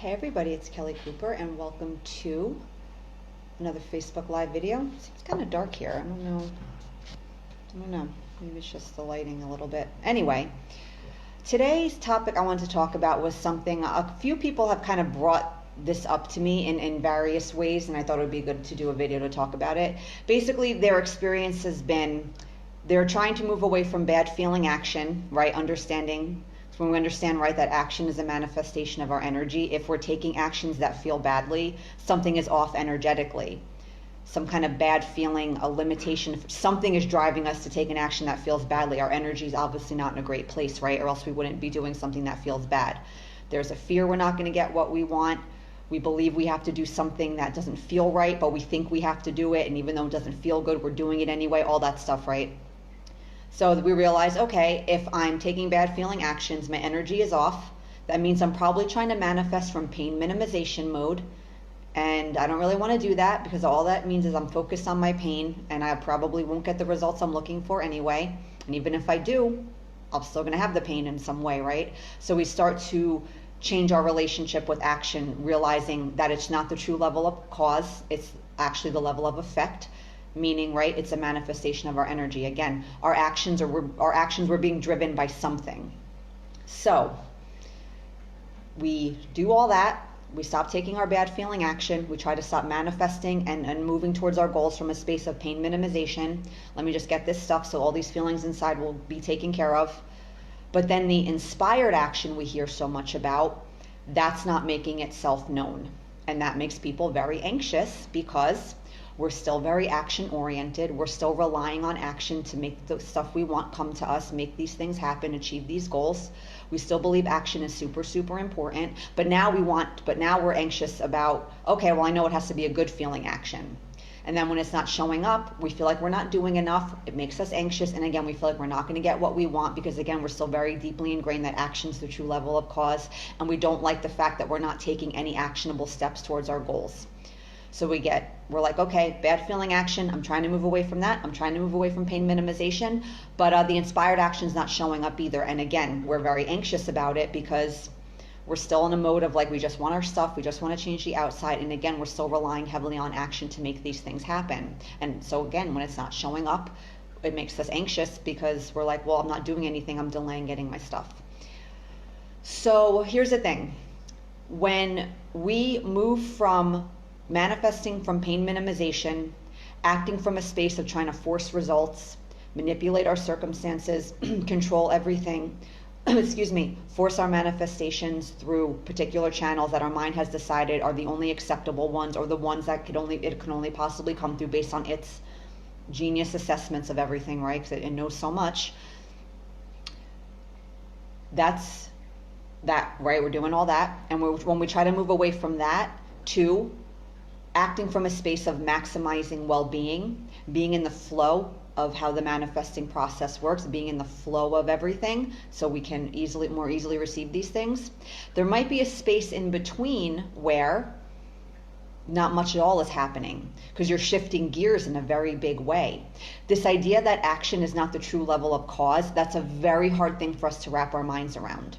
Hey everybody, it's Kelly Cooper and welcome to another Facebook Live video. It's kind of dark here. I don't know. Maybe it's just the lighting a little bit. Anyway, today's topic I wanted to talk about was something a few people have kind of brought this up to me in various ways, and I thought it would be good to do a video to talk about it. Basically, their experience has been they're trying to move away from bad feeling action, right? Understanding. When we understand, right, that action is a manifestation of our energy. If we're taking actions that feel badly, something is off energetically. Some kind of bad feeling, a limitation, something is driving us to take an action that feels badly. Our energy is obviously not in a great place, right? Or else we wouldn't be doing something that feels bad. There's a fear we're not going to get what we want. We believe we have to do something that doesn't feel right, but we think we have to do it. And even though it doesn't feel good, we're doing it anyway, all that stuff, right? So we realize, okay, if I'm taking bad feeling actions, my energy is off. That means I'm probably trying to manifest from pain minimization mode. And I don't really want to do that because all that means is I'm focused on my pain and I probably won't get the results I'm looking for anyway. And even if I do, I'm still going to have the pain in some way, right? So we start to change our relationship with action, realizing that it's not the true level of cause, it's actually the level of effect. Meaning, right, it's a manifestation of our energy. Again, our actions were being driven by something. So we do all that. We stop taking our bad feeling action. We try to stop manifesting and moving towards our goals from a space of pain minimization. Let me just get this stuff so all these feelings inside will be taken care of. But then the inspired action we hear so much about, that's not making itself known. And that makes people very anxious because we're still very action oriented. We're still relying on action to make the stuff we want come to us, make these things happen, achieve these goals. We still believe action is super, super important. But now we're anxious about, okay, well, I know it has to be a good feeling action. And then when it's not showing up, we feel like we're not doing enough. It makes us anxious. And again, we feel like we're not going to get what we want because again, we're still very deeply ingrained that action is the true level of cause. And we don't like the fact that we're not taking any actionable steps towards our goals. So we're like, okay, bad feeling action. I'm trying to move away from that. I'm trying to move away from pain minimization, but the inspired action is not showing up either. And again, we're very anxious about it because we're still in a mode of like, we just want our stuff. We just want to change the outside. And again, we're still relying heavily on action to make these things happen. And so again, when it's not showing up, it makes us anxious because we're like, well, I'm not doing anything. I'm delaying getting my stuff. So here's the thing. When we move from manifesting from pain minimization, acting from a space of trying to force results, manipulate our circumstances, control everything, force our manifestations through particular channels that our mind has decided are the only acceptable ones or the ones that it can only possibly come through based on its genius assessments of everything, right? Because it knows so much. That's that, right? We're doing all that. And when we try to move away from that to acting from a space of maximizing well-being, being in the flow of how the manifesting process works, being in the flow of everything so we can more easily receive these things. There might be a space in between where not much at all is happening because you're shifting gears in a very big way. This idea that action is not the true level of cause, that's a very hard thing for us to wrap our minds around.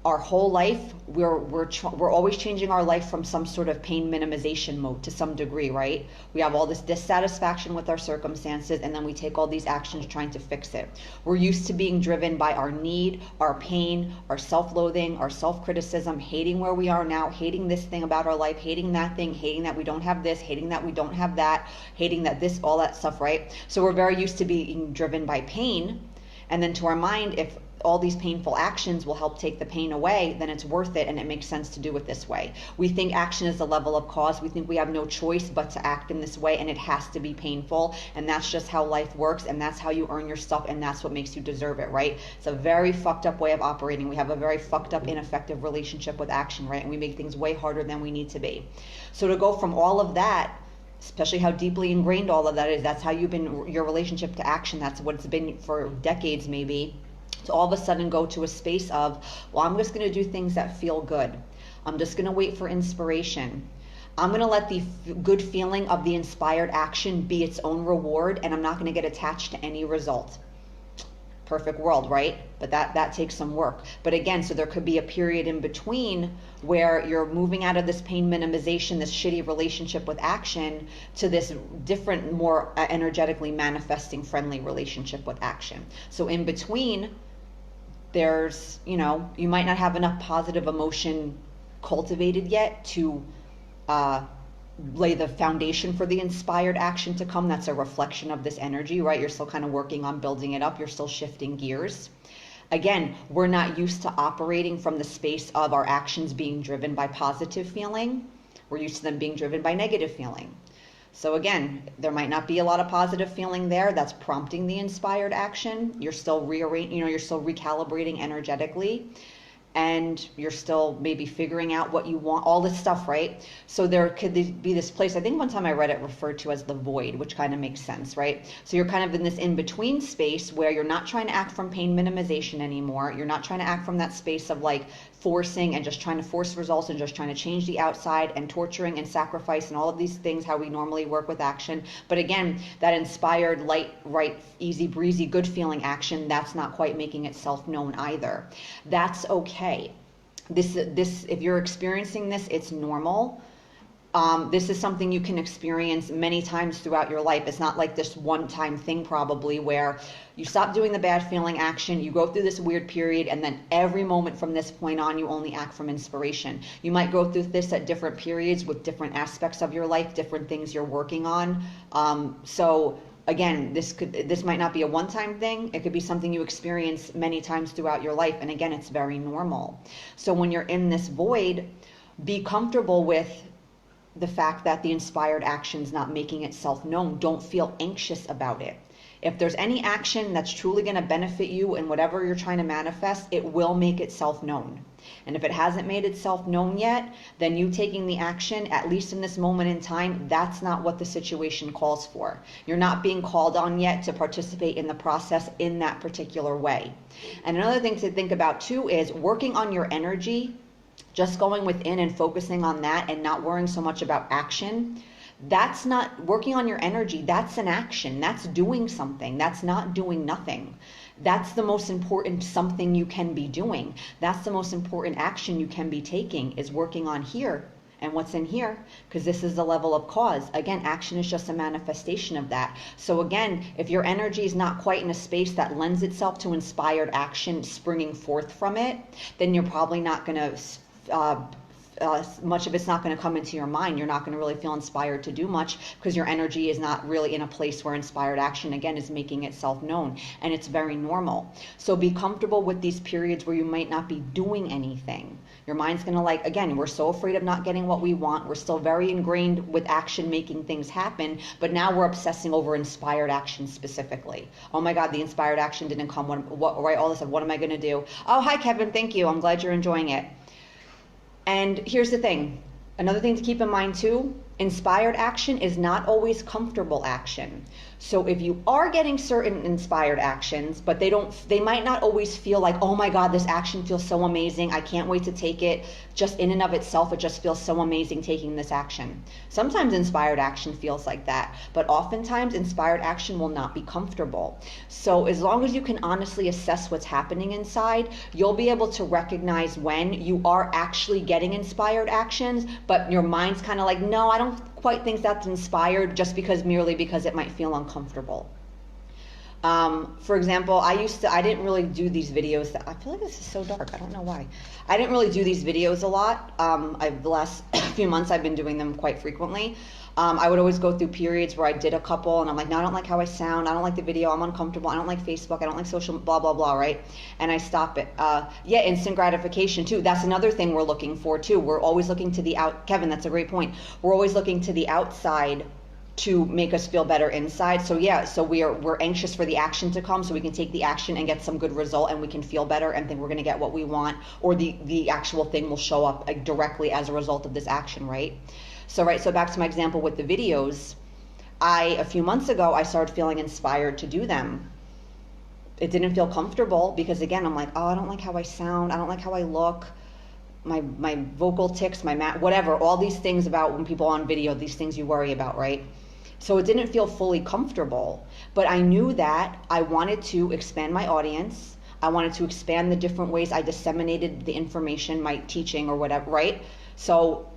Our whole life, we're always changing our life from some sort of pain minimization mode to some degree, right? We have all this dissatisfaction with our circumstances, and then we take all these actions trying to fix it. We're used to being driven by our need, our pain, our self-loathing, our self-criticism, hating where we are now, hating this thing about our life, hating that thing, hating that we don't have this, hating that we don't have that, hating that this, all that stuff, right? So we're very used to being driven by pain. And then to our mind, if all these painful actions will help take the pain away, then it's worth it and it makes sense to do it this way. We think action is the level of cause. We think we have no choice but to act in this way and it has to be painful, and that's just how life works and that's how you earn your stuff and that's what makes you deserve it, right? It's a very fucked up way of operating. We have a very fucked up, ineffective relationship with action, right? And we make things way harder than we need to be. So to go from all of that, especially how deeply ingrained all of that is, that's how you've been, your relationship to action, that's what it's been for decades maybe, to all of a sudden go to a space of, well, I'm just going to do things that feel good. I'm just going to wait for inspiration. I'm going to let the good feeling of the inspired action be its own reward, and I'm not going to get attached to any result. Perfect world, right? But that takes some work. But again, so there could be a period in between where you're moving out of this pain minimization, this shitty relationship with action, to this different, more energetically manifesting friendly relationship with action. So in between, there's, you know, you might not have enough positive emotion cultivated yet to lay the foundation for the inspired action to come. That's a reflection of this energy, right? You're still kind of working on building it up. You're still shifting gears. Again, we're not used to operating from the space of our actions being driven by positive feeling. We're used to them being driven by negative feeling. So again, there might not be a lot of positive feeling there that's prompting the inspired action. You're still you're still recalibrating energetically, and you're still maybe figuring out what you want, all this stuff, right? So there could be this place, I think one time I read it referred to as the void, which kind of makes sense, right? So you're kind of in this in-between space where you're not trying to act from pain minimization anymore. You're not trying to act from that space of like forcing and just trying to force results and just trying to change the outside and torturing and sacrifice and all of these things, how we normally work with action. But again, that inspired, light, right, easy breezy, good feeling action, that's not quite making itself known either. That's okay. This, if you're experiencing this, it's normal. This is something you can experience many times throughout your life. It's not like this one-time thing probably where you stop doing the bad feeling action, you go through this weird period, and then every moment from this point on, you only act from inspiration. You might go through this at different periods with different aspects of your life, different things you're working on. So again, this might not be a one-time thing. It could be something you experience many times throughout your life. And again, it's very normal. So when you're in this void, be comfortable with the fact that the inspired action's not making itself known. Don't feel anxious about it. If there's any action that's truly going to benefit you in whatever you're trying to manifest, it will make itself known. And if it hasn't made itself known yet, then you taking the action, at least in this moment in time, that's not what the situation calls for. You're not being called on yet to participate in the process in that particular way. And another thing to think about too is working on your energy, just going within and focusing on that and not worrying so much about action. That's not working on your energy. That's an action. That's doing something. That's not doing nothing. That's the most important something you can be doing. That's the most important action you can be taking, is working on here and what's in here, because this is the level of cause. Again, action is just a manifestation of that. So again, if your energy is not quite in a space that lends itself to inspired action springing forth from it, then you're probably not going to much of it's not going to come into your mind. You're not going to really feel inspired to do much because your energy is not really in a place where inspired action, again, is making itself known. And it's very normal. So be comfortable with these periods where you might not be doing anything. Your mind's going to again, we're so afraid of not getting what we want. We're still very ingrained with action making things happen, but now we're obsessing over inspired action specifically. Oh my God, the inspired action didn't come. Right, all of a sudden, what am I going to do? Oh, hi, Kevin. Thank you. I'm glad you're enjoying it. And here's the thing, another thing to keep in mind too, inspired action is not always comfortable action. So if you are getting certain inspired actions, but they might not always feel like, oh my God, this action feels so amazing, I can't wait to take it. Just in and of itself, it just feels so amazing taking this action. Sometimes inspired action feels like that, but oftentimes inspired action will not be comfortable. So as long as you can honestly assess what's happening inside, you'll be able to recognize when you are actually getting inspired actions, but your mind's kind of like, no, I don't quite think that's inspired, just merely because it might feel uncomfortable. For example, I didn't really do these videos. I feel like this is so dark. I don't know why. I didn't really do these videos a lot. The last few months I've been doing them quite frequently. I would always go through periods where I did a couple and I'm like, no, I don't like how I sound. I don't like the video. I'm uncomfortable. I don't like Facebook. I don't like social, blah, blah, blah, right? And I stop it. Yeah, instant gratification too. That's another thing we're looking for too. We're always looking to the Kevin, that's a great point. We're always looking to the outside to make us feel better inside. So yeah, so we're anxious for the action to come so we can take the action and get some good result and we can feel better and think we're going to get what we want, or the actual thing will show up directly as a result of this action, right? So back to my example with the videos, a few months ago, I started feeling inspired to do them. It didn't feel comfortable because again, I'm like, oh, I don't like how I sound. I don't like how I look. My vocal tics, whatever, all these things about when people are on video, these things you worry about, right? So it didn't feel fully comfortable, but I knew that I wanted to expand my audience. I wanted to expand the different ways I disseminated the information, my teaching or whatever, right? So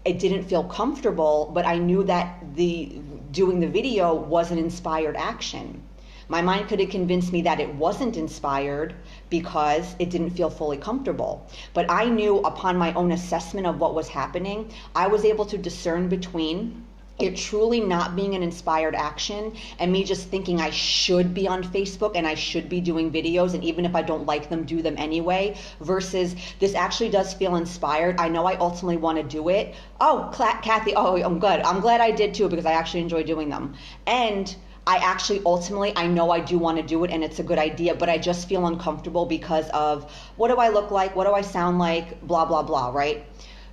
it didn't feel comfortable, but I knew that doing the video was an inspired action. My mind could have convinced me that it wasn't inspired because it didn't feel fully comfortable. But I knew upon my own assessment of what was happening, I was able to discern between it truly not being an inspired action and me just thinking I should be on Facebook and I should be doing videos, and even if I don't like them, do them anyway, versus this actually does feel inspired. I know I ultimately want to do it. Oh, Kathy, oh, I'm good. I'm glad I did too, because I actually enjoy doing them. And I actually ultimately, I know I do want to do it and it's a good idea, but I just feel uncomfortable because of what do I look like? What do I sound like? Blah, blah, blah, right?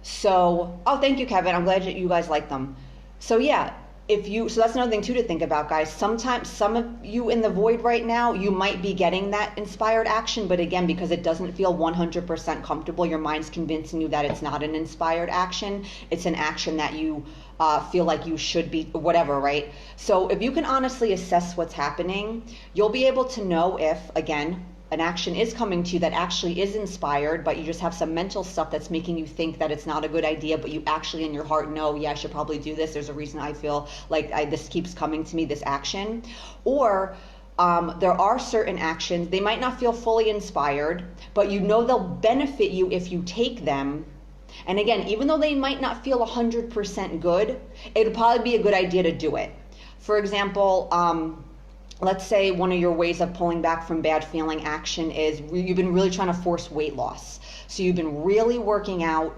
So, oh, thank you, Kevin. I'm glad you guys like them. So yeah, so that's another thing too to think about, guys. Sometimes some of you in the void right now, you might be getting that inspired action, but again, because it doesn't feel 100% comfortable, your mind's convincing you that it's not an inspired action. It's an action that you feel like you should be, whatever, right? So if you can honestly assess what's happening, you'll be able to know if, again, an action is coming to you that actually is inspired, but you just have some mental stuff that's making you think that it's not a good idea, but you actually in your heart know, yeah, I should probably do this. There's a reason I feel like this keeps coming to me, this action. Or there are certain actions, they might not feel fully inspired, but you know they'll benefit you if you take them. And again, even though they might not feel 100% good, it'll probably be a good idea to do it. For example, let's say one of your ways of pulling back from bad feeling action is you've been really trying to force weight loss. So you've been really working out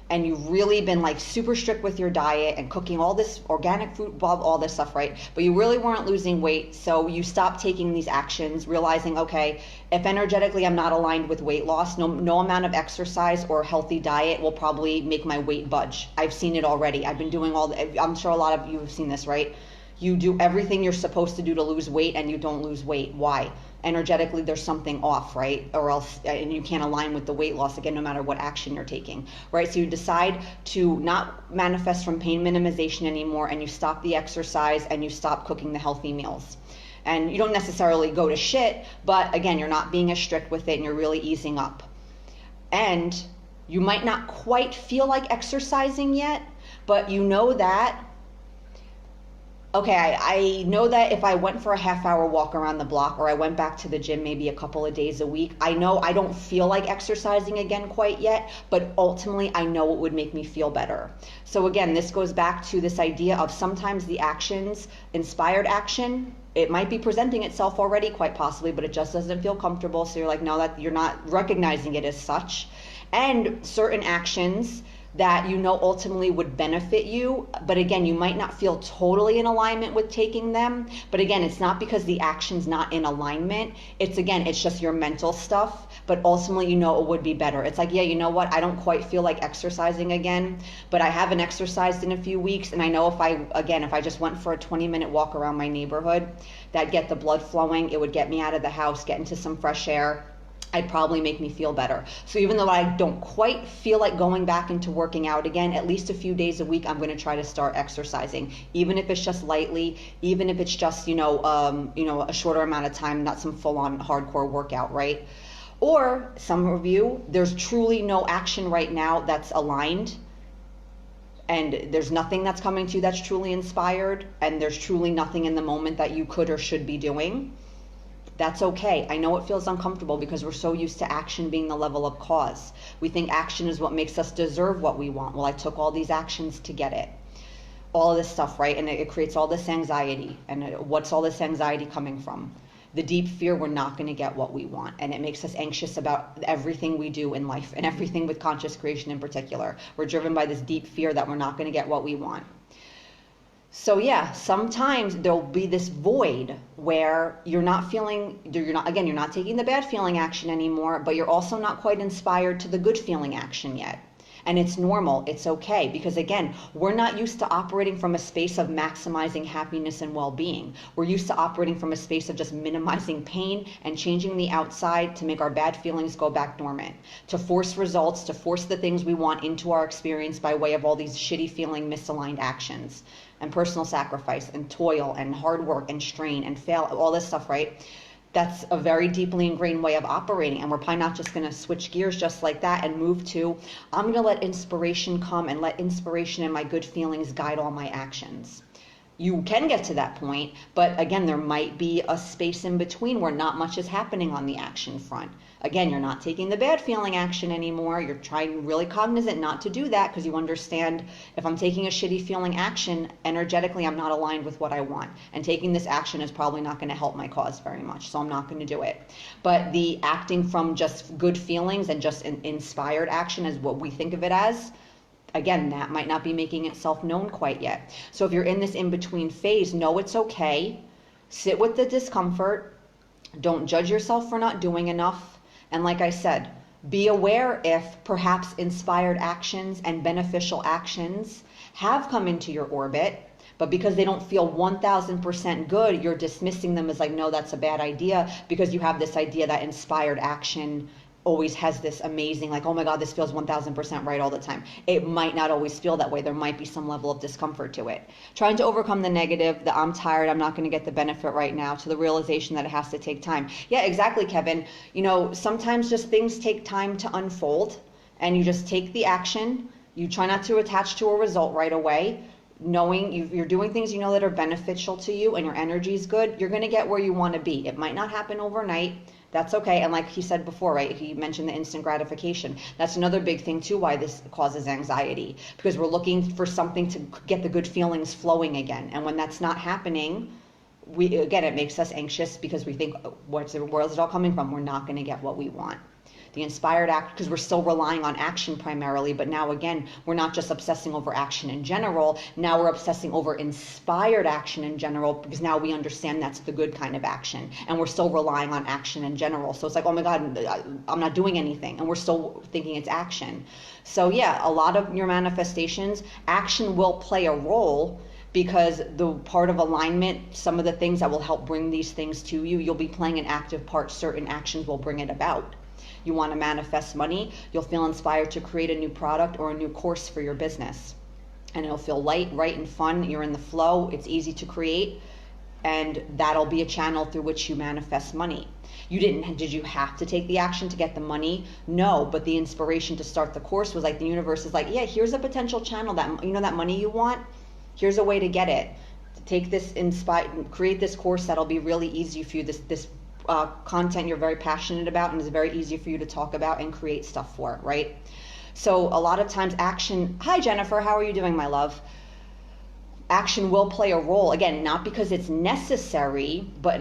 and you've really been like super strict with your diet and cooking all this organic food, all this stuff, right? But you really weren't losing weight. So you stopped taking these actions, realizing, okay, if energetically I'm not aligned with weight loss, no amount of exercise or healthy diet will probably make my weight budge. I've seen it already. I've been doing I'm sure a lot of you have seen this, right? You do everything you're supposed to do to lose weight and you don't lose weight. Why? Energetically, there's something off, right? Or else, and you can't align with the weight loss, again, no matter what action you're taking, right? So you decide to not manifest from pain minimization anymore, and you stop the exercise and you stop cooking the healthy meals. And you don't necessarily go to shit, but again, you're not being as strict with it and you're really easing up. And you might not quite feel like exercising yet, but you know that, okay, I know that if I went for a half-hour walk around the block or I went back to the gym maybe a couple of days a week, I know I don't feel like exercising again quite yet, but ultimately I know it would make me feel better. So again, this goes back to this idea of sometimes the actions, inspired action, it might be presenting itself already quite possibly, but it just doesn't feel comfortable. So you're like, no, that you're not recognizing it as such. And certain actions that you know ultimately would benefit you, but again, you might not feel totally in alignment with taking them. But again, it's not because the action's not in alignment. It's just your mental stuff, but ultimately you know it would be better. It's like, yeah, you know what? I don't quite feel like exercising again, but I haven't exercised in a few weeks, and I know if I just went for a 20-minute walk around my neighborhood, that'd get the blood flowing, it would get me out of the house, get into some fresh air, I'd probably make me feel better. So even though I don't quite feel like going back into working out again, at least a few days a week, I'm going to try to start exercising, even if it's just lightly, even if it's just, a shorter amount of time, not some full on hardcore workout, right? Or some of you, there's truly no action right now that's aligned, and there's nothing that's coming to you that's truly inspired, and there's truly nothing in the moment that you could or should be doing. That's okay. I know it feels uncomfortable because we're so used to action being the level of cause. We think action is what makes us deserve what we want. Well, I took all these actions to get it. All of this stuff, right? And it creates all this anxiety. And what's all this anxiety coming from? The deep fear we're not going to get what we want. And it makes us anxious about everything we do in life and everything with conscious creation in particular. We're driven by this deep fear that we're not going to get what we want. So yeah, sometimes there'll be this void where you're not taking the bad feeling action anymore, but you're also not quite inspired to the good feeling action yet. And it's normal, it's okay, because again, we're not used to operating from a space of maximizing happiness and well-being. We're used to operating from a space of just minimizing pain and changing the outside to make our bad feelings go back dormant, to force results, to force the things we want into our experience by way of all these shitty feeling misaligned actions and personal sacrifice and toil and hard work and strain and fail, all this stuff, right? That's a very deeply ingrained way of operating, and we're probably not just going to switch gears just like that and move to, I'm going to let inspiration come and let inspiration and my good feelings guide all my actions. You can get to that point, but again, there might be a space in between where not much is happening on the action front. Again, you're not taking the bad feeling action anymore. You're trying really cognizant not to do that because you understand, if I'm taking a shitty feeling action, energetically I'm not aligned with what I want. And taking this action is probably not going to help my cause very much, so I'm not going to do it. But the acting from just good feelings and just an inspired action is what we think of it as. Again, that might not be making itself known quite yet. So if you're in this in-between phase, know it's okay. Sit with the discomfort. Don't judge yourself for not doing enough. And like I said, be aware if perhaps inspired actions and beneficial actions have come into your orbit, but because they don't feel 1000% good, you're dismissing them as like, no, that's a bad idea, because you have this idea that inspired action always has this amazing, like, oh my God, this feels 1000% right all the time. It might not always feel that way. There might be some level of discomfort to it. Trying to overcome the negative, the I'm tired, I'm not going to get the benefit right now, to the realization that it has to take time. Yeah, exactly, Kevin. You know, sometimes just things take time to unfold, and you just take the action. You try not to attach to a result right away. Knowing you're doing things you know that are beneficial to you and your energy is good, you're going to get where you want to be. It might not happen overnight. That's okay. And like he said before, right, he mentioned the instant gratification. That's another big thing too, why this causes anxiety, because we're looking for something to get the good feelings flowing again. And when that's not happening, it makes us anxious because we think, where is it all coming from? We're not going to get what we want. The inspired act, because we're still relying on action primarily, but now again, we're not just obsessing over action in general. Now we're obsessing over inspired action in general, because now we understand that's the good kind of action, and we're still relying on action in general. So it's like, oh my God, I'm not doing anything, and we're still thinking it's action. So yeah, a lot of your manifestations, action will play a role, because the part of alignment, some of the things that will help bring these things to you, you'll be playing an active part. Certain actions will bring it about. You want to manifest money, you'll feel inspired to create a new product or a new course for your business. And it'll feel light, right, and fun. You're in the flow. It's easy to create. And that'll be a channel through which you manifest money. Did you have to take the action to get the money? No, but the inspiration to start the course was like, the universe is like, yeah, here's a potential channel that, you know, that money you want. Here's a way to get it. Take this, create this course that'll be really easy for you. This content you're very passionate about and is very easy for you to talk about and create stuff for, right? So a lot of times action, hi Jennifer, how are you doing, my love? Action will play a role, again, not because it's necessary, but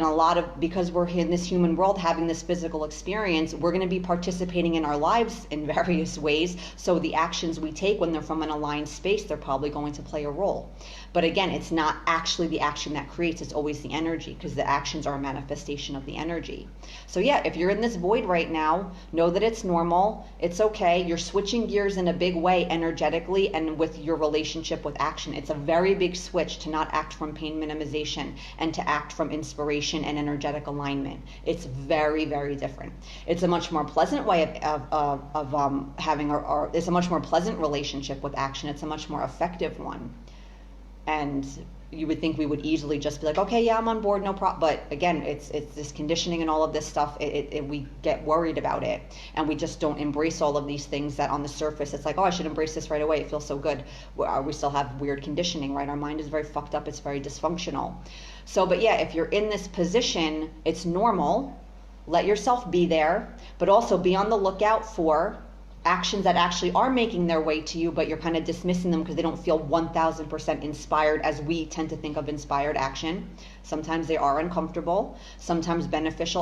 because we're in this human world having this physical experience, we're going to be participating in our lives in various ways. So the actions we take when they're from an aligned space, they're probably going to play a role. But again, it's not actually the action that creates, it's always the energy, because the actions are a manifestation of the energy. So yeah, if you're in this void right now, know that it's normal, it's okay. You're switching gears in a big way energetically and with your relationship with action. It's a very big switch to not act from pain minimization and to act from inspiration and energetic alignment. It's very, very different. It's a much more pleasant way of having it's a much more pleasant relationship with action. It's a much more effective one. And you would think we would easily just be like, okay, yeah, I'm on board, no problem. But again, it's this conditioning and all of this stuff. We get worried about it, and we just don't embrace all of these things that on the surface, it's like, oh, I should embrace this right away. It feels so good. We still have weird conditioning, right? Our mind is very fucked up. It's very dysfunctional. So, but yeah, if you're in this position, it's normal. Let yourself be there, but also be on the lookout for actions that actually are making their way to you, but you're kind of dismissing them because they don't feel 1000% inspired as we tend to think of inspired action. Sometimes they are uncomfortable, sometimes beneficial